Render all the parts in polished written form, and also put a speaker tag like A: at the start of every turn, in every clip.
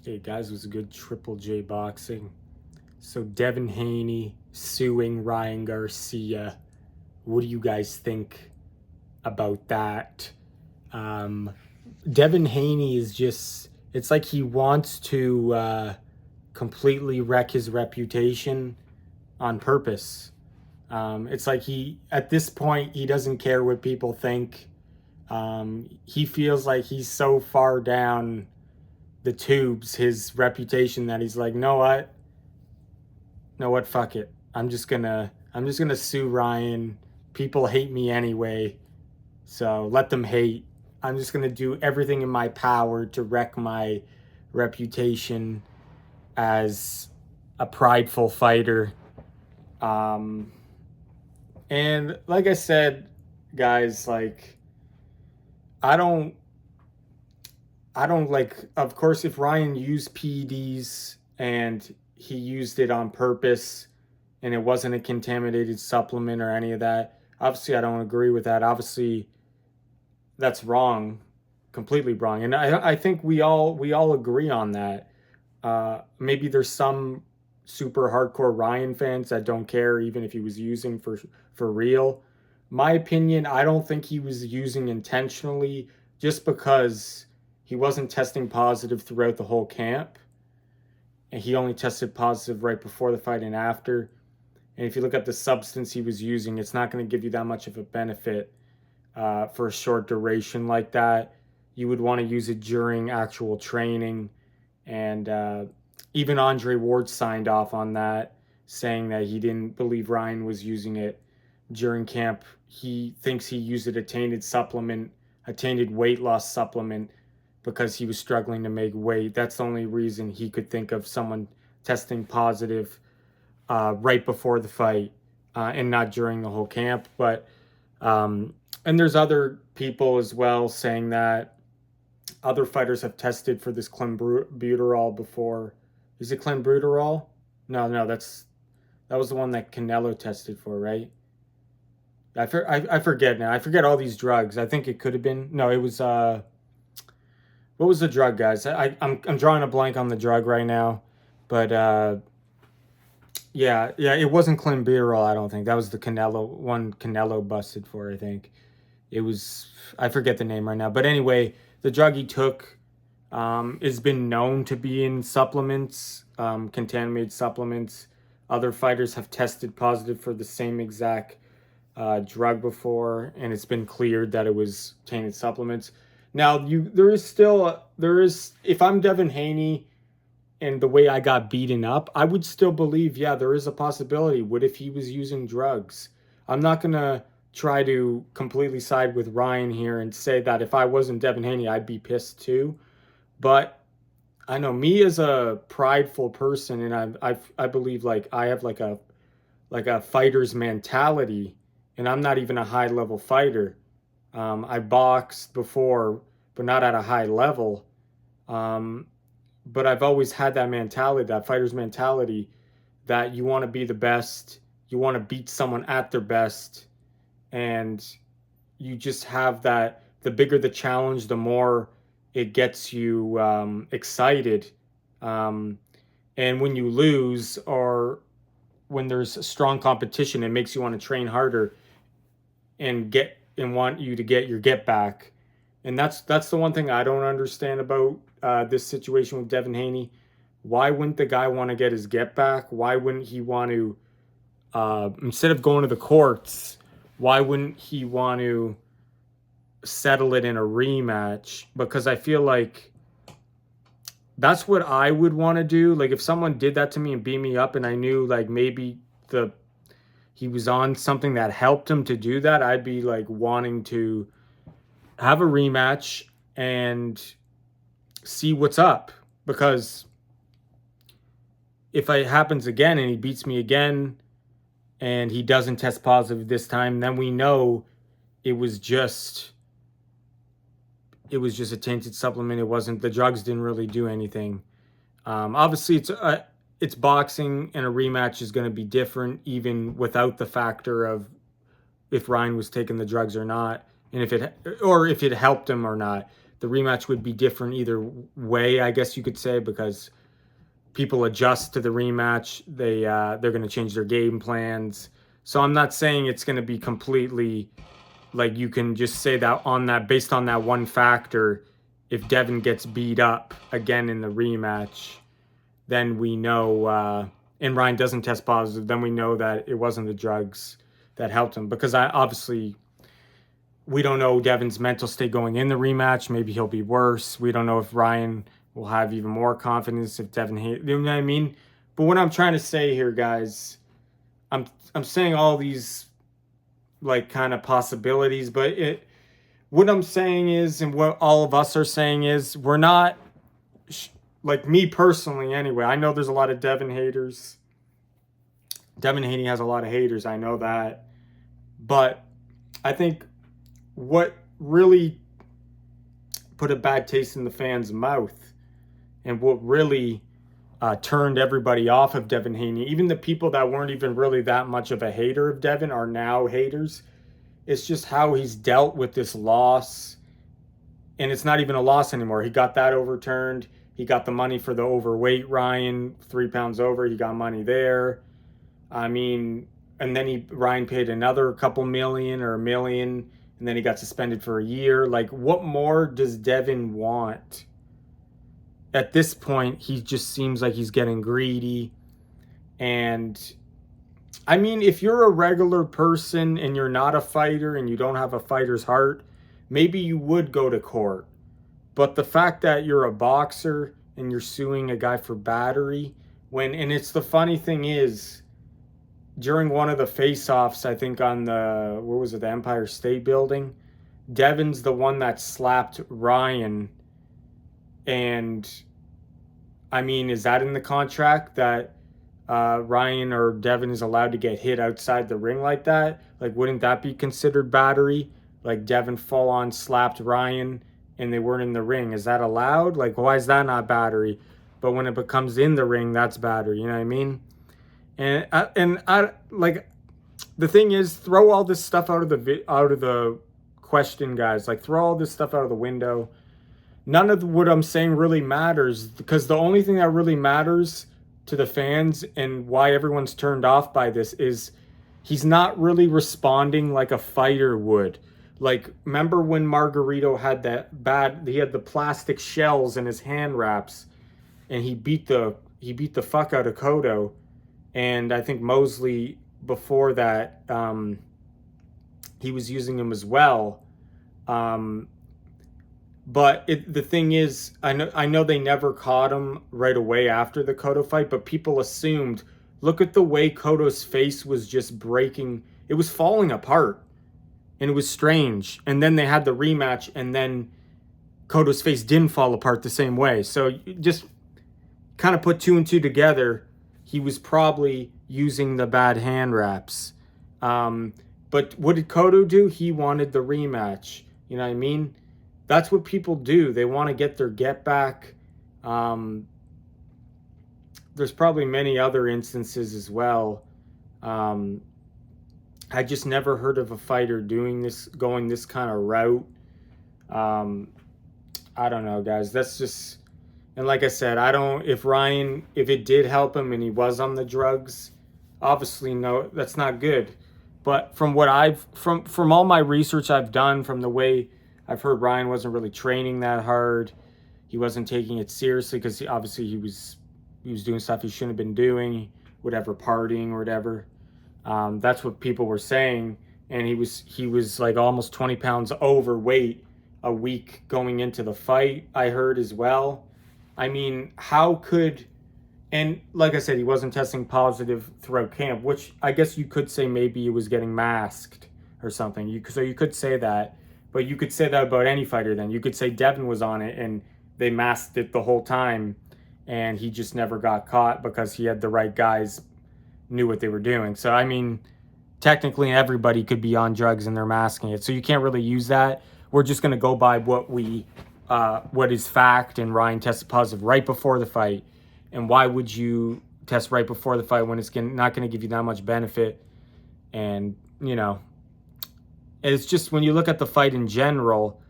A: Hey guys, it was a good Triple J boxing. So Devin Haney suing Ryan Garcia. What do you guys think about that? Um, Devin Haney is it's like he wants to completely wreck his reputation on purpose. It's like at this point, he doesn't care what people think. He feels like he's so far down the tubes, his reputation, that he's like, know what, fuck it. I'm just gonna sue Ryan. People hate me anyway, so let them hate. I'm just gonna do everything in my power to wreck my reputation as a prideful fighter. Um, and like I said, guys, like I don't, I don't like. Of course, if Ryan used PEDs and he used it on purpose, and it wasn't a contaminated supplement or any of that. Obviously, I don't agree with that. Obviously, that's wrong, completely wrong, and I think we all agree on that. Maybe there's some super hardcore Ryan fans that don't care even if he was using for real. My opinion, I don't think he was using intentionally, just because he wasn't testing positive throughout the whole camp, and he only tested positive right before the fight and after. And if you look at the substance he was using, it's not going to give you that much of a benefit for a short duration like that. You would want to use it during actual training. And even Andre Ward signed off on that, saying that he didn't believe Ryan was using it during camp. He thinks he used a tainted supplement, a tainted weight loss supplement, because he was struggling to make weight. That's the only reason he could think of someone testing positive right before the fight and not during the whole camp. But and there's other people as well saying that other fighters have tested for this clenbuterol before. Is it clenbuterol? No, no, that was the one that Canelo tested for, right? I forget now. I forget all these drugs. I think it could have been, no. It was what was the drug, guys? I'm drawing a blank on the drug right now, but yeah, it wasn't clenbuterol. I don't think that was the Canelo one. Canelo busted for. I think it was. I forget the name right now. But anyway, the drug he took has been known to be in supplements, contaminated supplements. Other fighters have tested positive for the same exact drug before, and it's been cleared that it was tainted supplements. Now, there is. If I'm Devin Haney and the way I got beaten up, I would still believe, yeah, there is a possibility. What if he was using drugs? I'm not going to try to completely side with Ryan here and say that if I wasn't Devin Haney, I'd be pissed too. But I know me as a prideful person, and I believe like I have like a fighter's mentality, and I'm not even a high level fighter. I boxed before, but not at a high level. Um, but I've always had that mentality, that fighter's mentality, that you want to be the best, you want to beat someone at their best, and you just have that. The bigger the challenge, the more it gets you excited. Um, and when you lose, or when there's strong competition, it makes you want to train harder and want you to get your get back. And that's the one thing I don't understand about this situation with Devin Haney. Why wouldn't the guy want to get his get back? Why wouldn't he want to, instead of going to the courts, why wouldn't he want to settle it in a rematch? Because I feel like that's what I would want to do. Like if someone did that to me and beat me up, and I knew like maybe the he was on something that helped him to do that, I'd be like wanting to have a rematch and see what's up. Because if it happens again and he beats me again and he doesn't test positive this time, then we know it was just a tainted supplement. It wasn't, the drugs didn't really do anything. Obviously, it's boxing, and a rematch is going to be different, even without the factor of if Ryan was taking the drugs or not, and if it helped him or not. the rematch would be different either way, I guess you could say, because people adjust to the rematch. They're going to change their game plans. So I'm not saying it's going to be completely like you can just say that on that based on that one factor. If Devin gets beat up again in the rematch, then we know, and Ryan doesn't test positive, then we know that it wasn't the drugs that helped him. Because obviously we don't know Devin's mental state going in the rematch. Maybe he'll be worse. We don't know if Ryan will have even more confidence if Devin Haney, you know what I mean? But what I'm trying to say here, guys, I'm saying all these like kind of possibilities, but what I'm saying is, and what all of us are saying is, we're not, like me personally anyway, I know there's a lot of Devin haters. Devin Haney has a lot of haters, I know that. But I think what really put a bad taste in the fans' mouth and what really turned everybody off of Devin Haney, even the people that weren't even really that much of a hater of Devin are now haters. It's just how he's dealt with this loss. And it's not even a loss anymore. He got that overturned. He got the money for the overweight Ryan, 3 pounds over. He got money there. I mean, and then Ryan paid another couple million or $1 million, and then he got suspended for a year. Like, what more does Devin want? At this point, he just seems like he's getting greedy. And I mean, if you're a regular person and you're not a fighter and you don't have a fighter's heart, maybe you would go to court. But the fact that you're a boxer and you're suing a guy for battery, and it's the funny thing is, during one of the face-offs, I think on the Empire State Building, Devin's the one that slapped Ryan. And I mean, is that in the contract that Ryan or Devin is allowed to get hit outside the ring like that? Like, wouldn't that be considered battery? Like, Devin full-on slapped Ryan and they weren't in the ring. Is that allowed? Like, why is that not battery? But when it becomes in the ring, that's battery. You know what I mean? And I like, the thing is, throw all this stuff out of the question, guys. Like, throw all this stuff out of the window. None of what I'm saying really matters, because the only thing that really matters to the fans and why everyone's turned off by this is he's not really responding like a fighter would. Like, remember when Margarito had he had the plastic shells in his hand wraps and he beat the fuck out of Cotto. And I think Mosley before that, he was using them as well. But the thing is, I know they never caught him right away after the Cotto fight, but people assumed, look at the way Cotto's face was just breaking. It was falling apart, and it was strange. And then they had the rematch, and then Cotto's face didn't fall apart the same way. So you just kind of put 2 and 2 together. He was probably using the bad hand wraps. But what did Cotto do? He wanted the rematch. You know what I mean? That's what people do. They want to get their get back. There's probably many other instances as well. I just never heard of a fighter doing this, going this kind of route. I don't know, guys. That's just, and like I said, if it did help him and he was on the drugs, obviously no, that's not good. But from what from all my research I've done, from the way I've heard, Ryan wasn't really training that hard. He wasn't taking it seriously because obviously he was doing stuff he shouldn't have been doing, whatever, partying or whatever. That's what people were saying. And he was like almost 20 pounds overweight a week going into the fight, I heard as well. I mean, and like I said, he wasn't testing positive throughout camp, which I guess you could say maybe he was getting masked or something. So you could say that. But you could say that about any fighter then. You could say Devin was on it and they masked it the whole time and he just never got caught because he had the right guys, knew what they were doing. So, I mean, technically everybody could be on drugs and they're masking it. So you can't really use that. We're just going to go by what is fact, and Ryan tested positive right before the fight. And why would you test right before the fight when it's not going to give you that much benefit? And, you know, it's just when you look at the fight in general,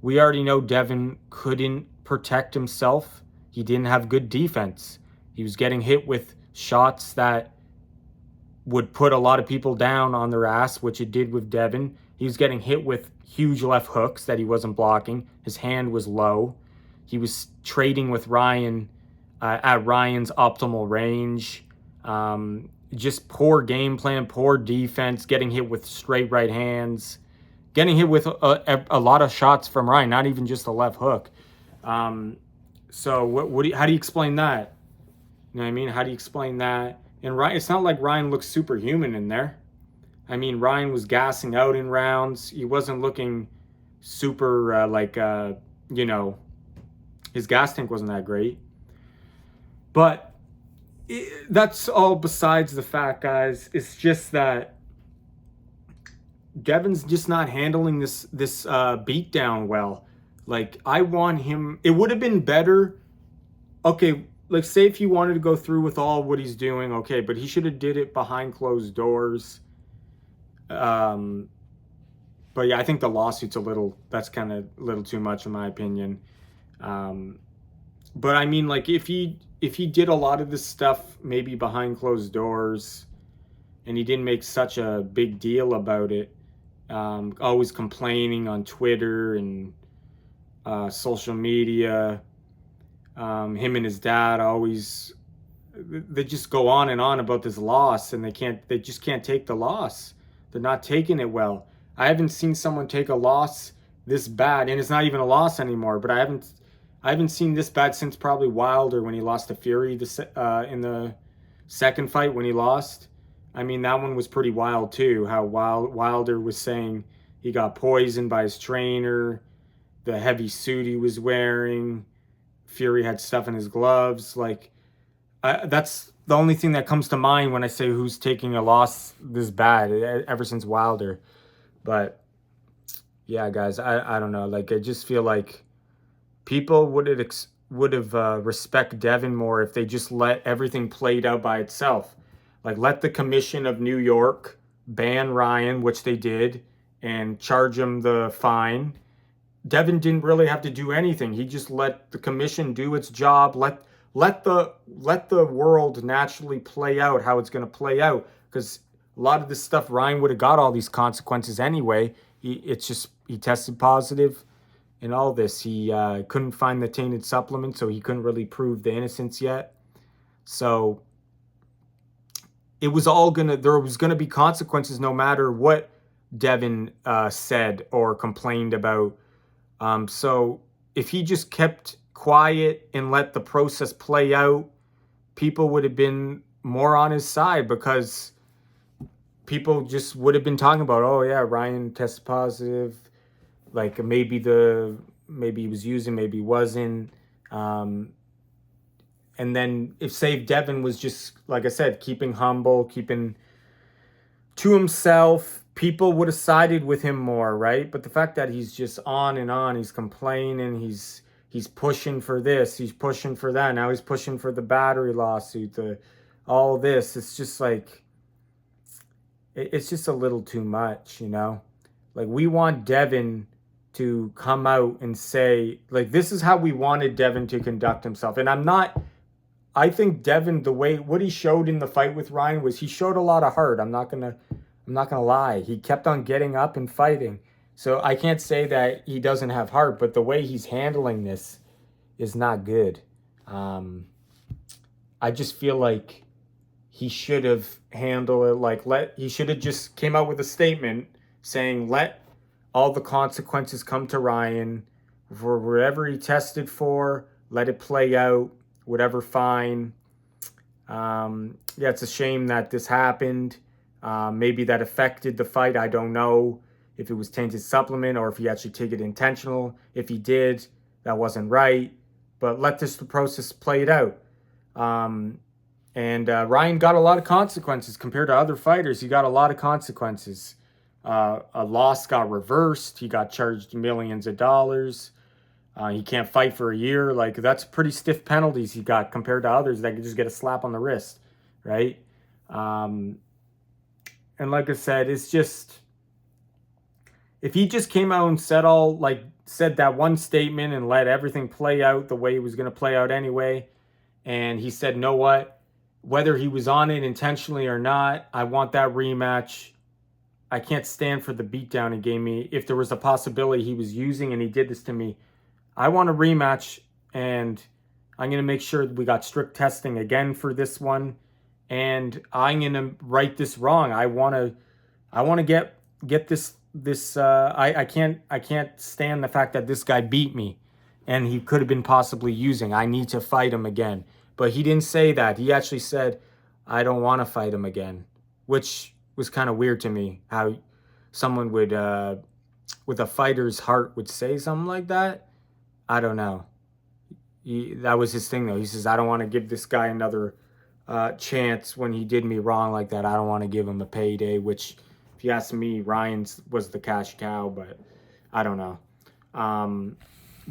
A: We already know Devin couldn't protect himself. He didn't have good defense. He was getting hit with shots that would put a lot of people down on their ass, which it did with Devin. He was getting hit with huge left hooks that he wasn't blocking. His hand was low. He was trading with Ryan at Ryan's optimal range. Just poor game plan, poor defense, getting hit with straight right hands, getting hit with a lot of shots from Ryan, not even just a left hook. So how do you explain that? You know what I mean? How do you explain that? And Ryan, it's not like Ryan looks superhuman in there. I mean, Ryan was gassing out in rounds. He wasn't looking super his gas tank wasn't that great. But that's all besides the fact, guys. It's just that Devin's just not handling this beatdown well. Like, I want him. It would have been better. Okay, like, say if he wanted to go through with all what he's doing, okay, but he should have did it behind closed doors. But yeah, I think the lawsuit's that's kind of a little too much in my opinion. But I mean, like, if he did a lot of this stuff maybe behind closed doors, and he didn't make such a big deal about it, always complaining on Twitter and social media, him and his dad always, they just go on and on about this loss, and they just can't take the loss. They're not taking it well. I haven't seen someone take a loss this bad, and it's not even a loss anymore, but I haven't seen this bad since probably Wilder when he lost to Fury in the second fight when he lost. I mean, that one was pretty wild too, how Wilder was saying he got poisoned by his trainer, the heavy suit he was wearing, Fury had stuff in his gloves. Like, that's the only thing that comes to mind when I say who's taking a loss this bad ever since Wilder. But yeah, guys, I don't know. Like, I just feel like people would have respect Devin more if they just let everything played out by itself. Like, let the Commission of New York ban Ryan, which they did, and charge him the fine. Devin didn't really have to do anything. He just let the commission do its job. Let the world naturally play out how it's going to play out. Because a lot of this stuff, Ryan would have got all these consequences anyway. He tested positive and all this. He couldn't find the tainted supplement, so he couldn't really prove the innocence yet. So there was gonna be consequences no matter what Devin said or complained about. So if he just kept quiet and let the process play out, people would have been more on his side, because people just would have been talking about, oh yeah, Ryan tested positive, like maybe he was using, maybe he wasn't. And then if Devin was just, like I said, keeping humble, keeping to himself, people would have sided with him more, right? But the fact that he's just on and on, he's complaining, he's pushing for this, he's pushing for that, now he's pushing for the battery lawsuit, all this, it's just like, it's just a little too much, you know? Like, we want Devin to come out and say, like, this is how we wanted Devin to conduct himself. And I think Devin, what he showed in the fight with Ryan was he showed a lot of heart. I'm not gonna lie. He kept on getting up and fighting. So I can't say that he doesn't have heart, but the way he's handling this is not good. I just feel like he should have handled it he should have just came out with a statement saying, let all the consequences come to Ryan for wherever he tested for, let it play out, whatever fine. Yeah, it's a shame that this happened. Maybe that affected the fight. I don't know if it was tainted supplement or if he actually took it intentional. If he did, that wasn't right. But let the process play it out. And Ryan got a lot of consequences compared to other fighters. He got a lot of consequences. A loss got reversed. He got charged millions of dollars. He can't fight for a year. Like, that's pretty stiff penalties he got compared to others that could just get a slap on the wrist, right? And like I said, it's just, if he just came out and said said that one statement and let everything play out the way it was going to play out anyway. And he said, "Know what? Whether he was on it intentionally or not, I want that rematch. I can't stand for the beatdown he gave me. If there was a possibility he was using and he did this to me, I want a rematch, and I'm going to make sure we got strict testing again for this one, and I'm going to right this wrong. I want to get this. I can't stand the fact that this guy beat me, and he could have been possibly using. I need to fight him again." But he didn't say that. He actually said, "I don't want to fight him again," which was kind of weird to me. How someone would, with a fighter's heart, would say something like that. I don't know. That was his thing, though. He says, "I don't want to give this guy another chance when he did me wrong like that. I don't want to give him a payday," which, if you ask me, Ryan's was the cash cow, but I don't know.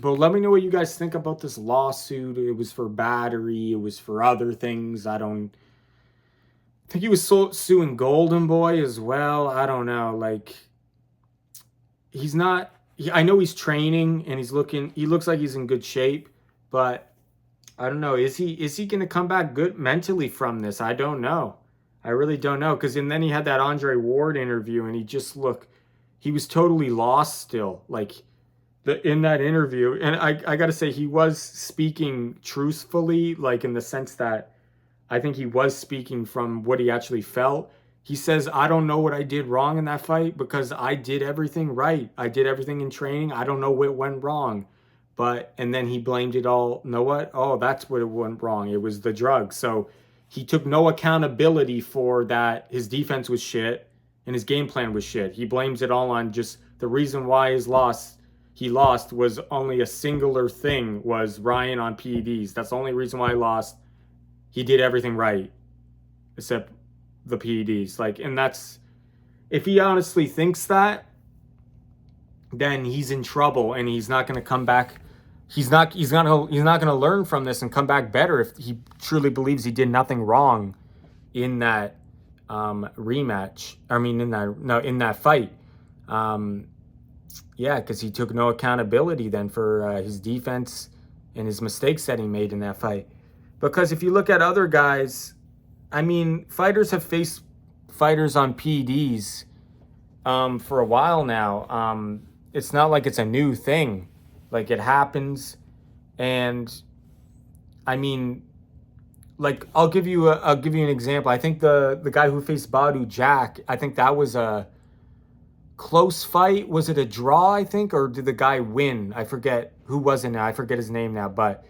A: But let me know what you guys think about this lawsuit. It was for battery. It was for other things. I think he was suing Golden Boy as well. I don't know. Like, he's not... I know he's training and he looks like he's in good shape, but I don't know. Is he going to come back good mentally from this? I don't know. I really don't know. And then he had that Andre Ward interview and he was totally lost still. Like, in that interview, and I got to say, he was speaking truthfully, like in the sense that I think he was speaking from what he actually felt. He says, "I don't know what I did wrong in that fight because I did everything right. I did everything in training. I don't know what went wrong." And then he blamed it all. Know what? Oh, that's what it went wrong. It was the drugs. So he took no accountability for that. His defense was shit and his game plan was shit. He blames it all on just the reason why he lost was only a singular thing, was Ryan on PEDs. That's the only reason why he lost. He did everything right, except the PEDs. Like, and that's, if he honestly thinks that, then he's in trouble and he's not going to come back. He's not going to learn from this and come back better if he truly believes he did nothing wrong in that rematch. I mean, in that fight. Yeah, because he took no accountability then for his defense and his mistakes that he made in that fight. Because if you look at other guys, I mean, fighters have faced fighters on PEDs for a while now. It's not like it's a new thing. Like, it happens. And, I mean, like, I'll give you an example. I think the guy who faced Badu Jack, I think that was a close fight. Was it a draw, I think, or did the guy win? I forget who was in it. I forget his name now, but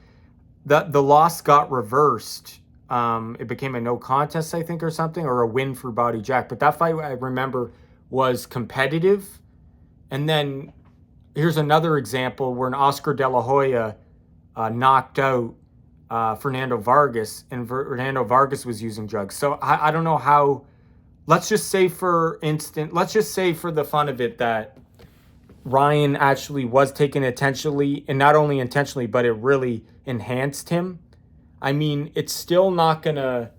A: the loss got reversed. It became a no contest, I think, or something, or a win for Badu Jack. But that fight, I remember, was competitive. And then here's another example where an Oscar De La Hoya knocked out Fernando Vargas, and Fernando Vargas was using drugs. So I don't know how. Let's just say for the fun of it that Ryan actually was taken intentionally, and not only intentionally, but it really enhanced him. I mean, it's not gonna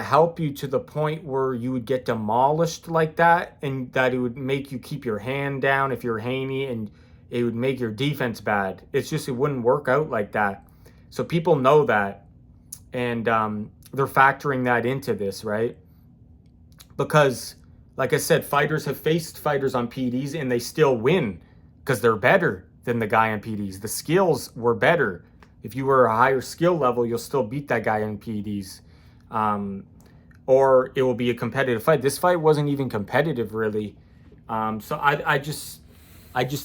A: help you to the point where you would get demolished like that, and that it would make you keep your hand down if you're Haney, and it would make your defense bad. It's just, it wouldn't work out like that. So people know that, and they're factoring that into this, right? Because, like I said, fighters have faced fighters on PEDs and they still win because they're better than the guy on PEDs. The skills were better. If you were a higher skill level, you'll still beat that guy on PEDs. Or it will be a competitive fight. This fight wasn't even competitive, really. So I just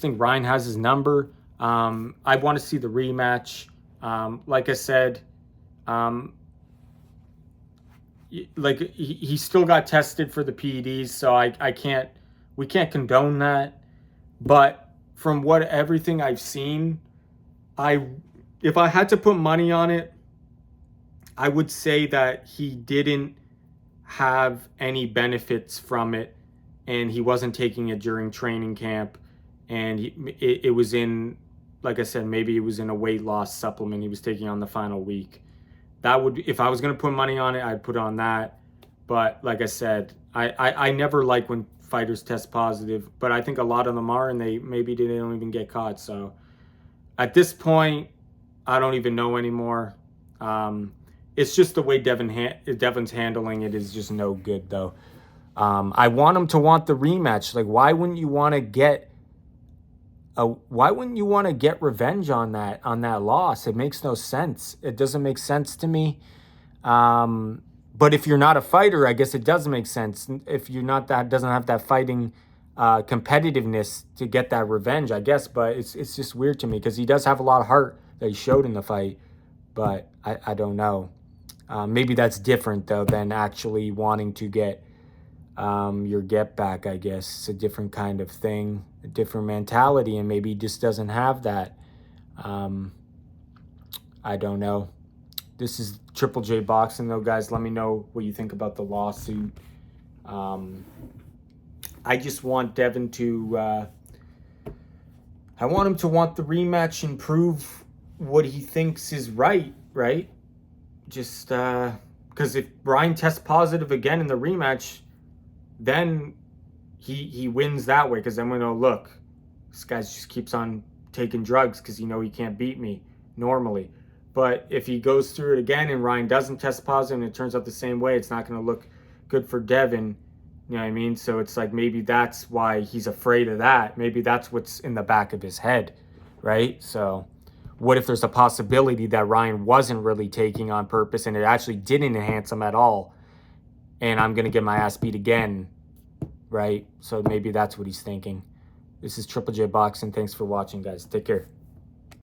A: think Ryan has his number. I want to see the rematch. Like I said, like he still got tested for the PEDs, so we can't condone that. But from everything I've seen, if I had to put money on it, I would say that he didn't have any benefits from it, and he wasn't taking it during training camp, and it was in, like I said, maybe it was in a weight loss supplement he was taking on the final week. That would, if I was going to put money on it, I'd put on that. But like I said, I never like when fighters test positive, but I think a lot of them are, and they don't even get caught. So at this point, I don't even know anymore. It's just the way Devin's handling it is just no good, though. I want him to want the rematch. Like, why wouldn't you want to get revenge on that loss? It makes no sense. It doesn't make sense to me. But if you're not a fighter, I guess it does make sense. If you're not that, doesn't have that fighting competitiveness to get that revenge, I guess. But it's just weird to me because he does have a lot of heart that he showed in the fight. But I don't know. Maybe that's different, though, than actually wanting to get your get back, I guess. It's a different kind of thing, a different mentality, and maybe he just doesn't have that. I don't know. This is Triple J Boxing, though, guys. Let me know what you think about the lawsuit. I just want Devin to... I want him to want the rematch and prove what he thinks is right? Just because if Ryan tests positive again in the rematch, then he wins that way. Because then we know, look, this guy just keeps on taking drugs because he can't beat me normally. But if he goes through it again and Ryan doesn't test positive and it turns out the same way, it's not going to look good for Devin. You know what I mean? So it's like maybe that's why he's afraid of that. Maybe that's what's in the back of his head, right? So what if there's a possibility that Ryan wasn't really taking on purpose and it actually didn't enhance him at all, and I'm going to get my ass beat again, right? So maybe that's what he's thinking. This is Triple J Boxing. Thanks for watching, guys. Take care.